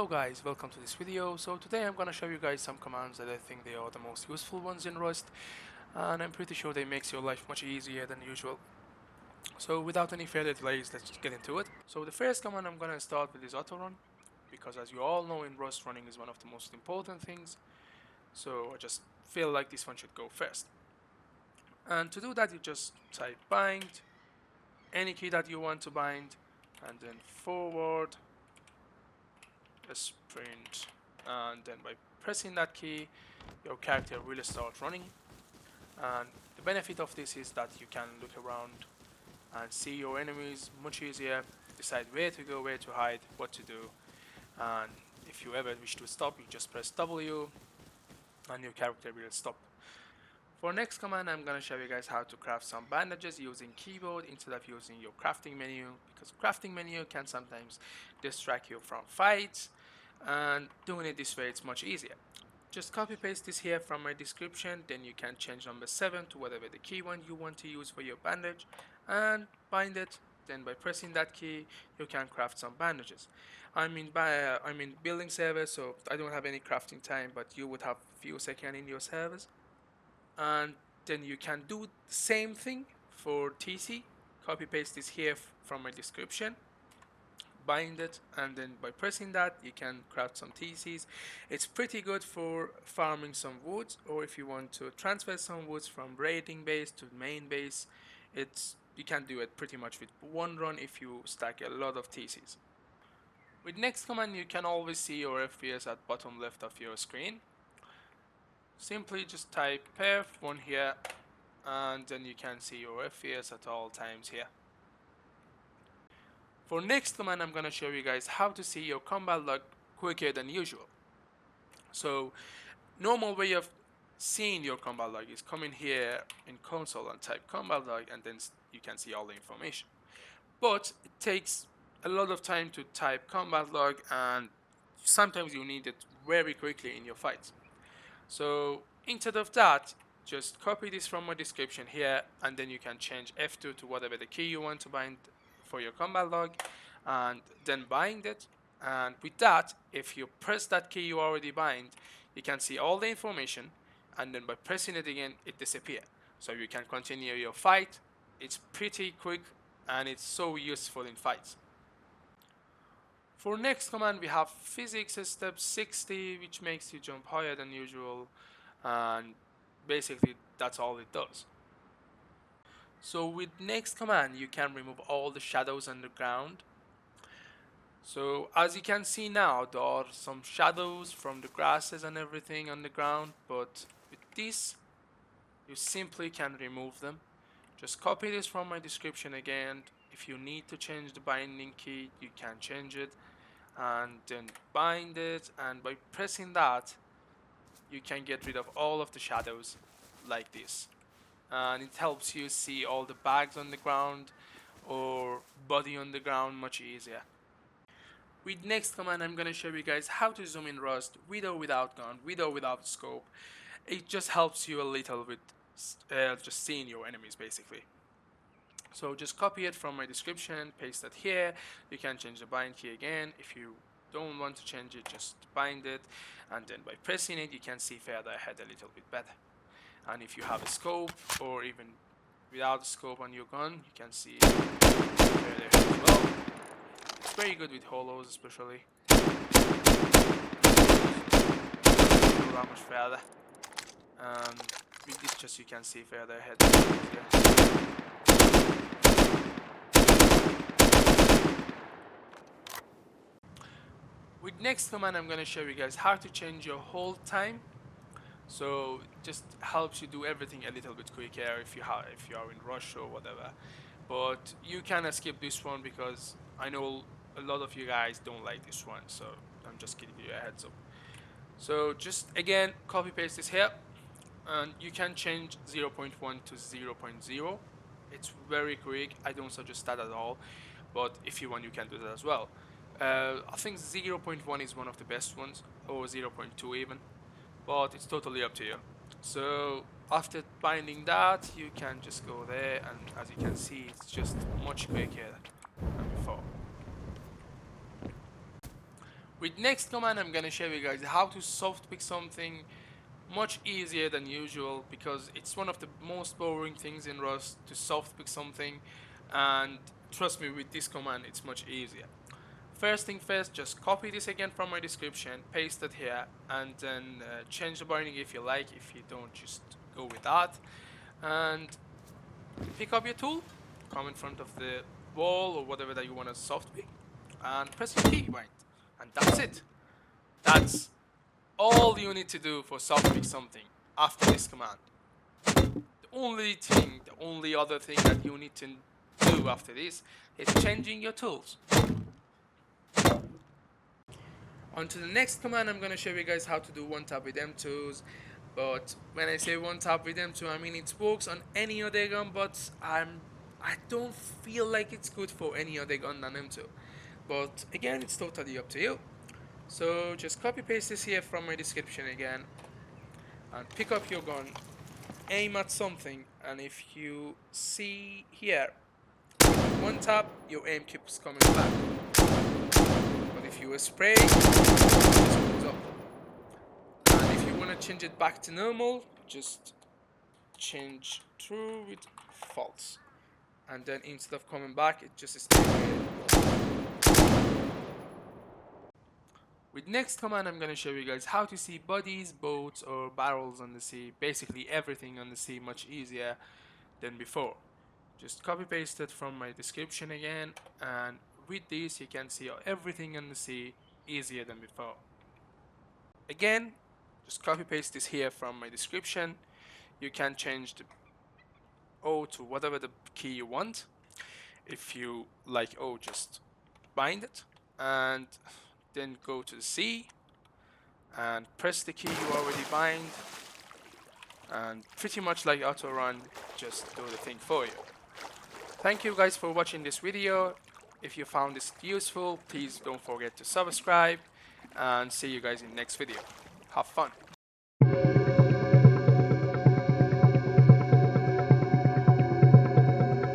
Hello guys, welcome to this video. So today I'm gonna show you guys some commands that I think they are the most useful ones in Rust, and I'm pretty sure they makes your life much easier than usual. So without any further delays, let's just get into it. So the first command I'm gonna start with is auto run, because as you all know in Rust, running is one of the most important things. So I just feel like this one should go first. And to do that, you just type bind, any key that you want to bind, and then forward a sprint, and then by pressing that key your character will start running. And the benefit of this is that you can look around and see your enemies much easier, decide where to go, where to hide, what to do. And if you ever wish to stop, you just press W and your character will stop. For next command, I'm gonna show you guys how to craft some bandages using keyboard instead of using your crafting menu, because crafting menu can sometimes distract you from fights, and doing it this way it's much easier. Just copy paste this here from my description, then you can change number 7 to whatever the key one you want to use for your bandage and bind it. Then by pressing that key you can craft some bandages. I'm in building server, so I don't have any crafting time, but you would have few seconds in your servers. And then you can do the same thing for TC. Copy paste this here from my description, bind it, and then by pressing that you can craft some TCs. It's pretty good for farming some woods, or if you want to transfer some woods from raiding base to main base, you can do it pretty much with one run if you stack a lot of TCs. With next command you can always see your FPS at bottom left of your screen. Simply just type perf1 here, and then you can see your FPS at all times here. For next command I'm gonna show you guys how to see your combat log quicker than usual. So normal way of seeing your combat log is come in here in console and type combat log, and then you can see all the information. But it takes a lot of time to type combat log, and sometimes you need it very quickly in your fights. So instead of that, just copy this from my description here, and then you can change F2 to whatever the key you want to bind for your combat log, and then bind it. And with that, if you press that key you already bind, you can see all the information, and then by pressing it again it disappears. So you can continue your fight. It's pretty quick and it's so useful in fights. For next command we have physics step 60, which makes you jump higher than usual, and basically that's all it does. So with next command you can remove all the shadows on the ground. So as you can see now, there are some shadows from the grasses and everything on the ground, but with this you simply can remove them. Just copy this from my description again. If you need to change the binding key you can change it, and then bind it, and by pressing that you can get rid of all of the shadows like this, and it helps you see all the bags on the ground or body on the ground much easier. With next command I'm gonna show you guys how to zoom in Rust with or without gun, with or without scope. It just helps you a little with just seeing your enemies basically. So just copy it from my description, paste it here. You can change the bind key again. If you don't want to change it, just bind it, and then by pressing it you can see further ahead a little bit better. And if you have a scope, or even without a scope on your gun, you can see further ahead as well. It's very good with holos especially. Go that much further. And with this just you can see further ahead. With next command I'm gonna show you guys how to change your hold time. So it just helps you do everything a little bit quicker if you are in rush or whatever. But you can skip this one because I know a lot of you guys don't like this one, so I'm just giving you a heads up. So just again copy paste this here, and you can change 0.1 to 0.0. It's very quick. I don't suggest that at all, but if you want you can do that as well. I think 0.1 is one of the best ones, or 0.2 even, but it's totally up to you. So after binding that you can just go there, and as you can see it's just much quicker than before. With next command, I'm gonna show you guys how to soft pick something much easier than usual, because it's one of the most boring things in Rust to soft pick something, and trust me, with this command it's much easier. First thing first, just copy this again from my description, paste it here, and then change the binding if you like. If you don't, just go with that. And pick up your tool, come in front of the wall or whatever that you want to soft pick, and press your keybind. And that's it. That's all you need to do for soft pick something after this command. The only other thing that you need to do after this is changing your tools. On to the next command, I'm going to show you guys how to do one tap with M2s. But when I say one tap with M2, I mean it works on any other gun, but I don't feel like it's good for any other gun than M2. But again, it's totally up to you. So just copy paste this here from my description again, and pick up your gun, aim at something, and if you see here, one tap, your aim keeps coming back. But if you spray, it goes up. And if you want to change it back to normal, just change true with false. And then instead of coming back, it just stays there. With next command, I'm going to show you guys how to see bodies, boats, or barrels on the sea. Basically everything on the sea much easier than before. Just copy paste it from my description again, and with this you can see everything on the sea easier than before. Again, just copy paste this here from my description. You can change the O to whatever the key you want. If you like O, just bind it, and then go to the C and press the key you already bind, and pretty much like auto run, just do the thing for you. Thank you guys for watching this video. If you found this useful, please don't forget to subscribe, and see you guys in the next video. Have fun.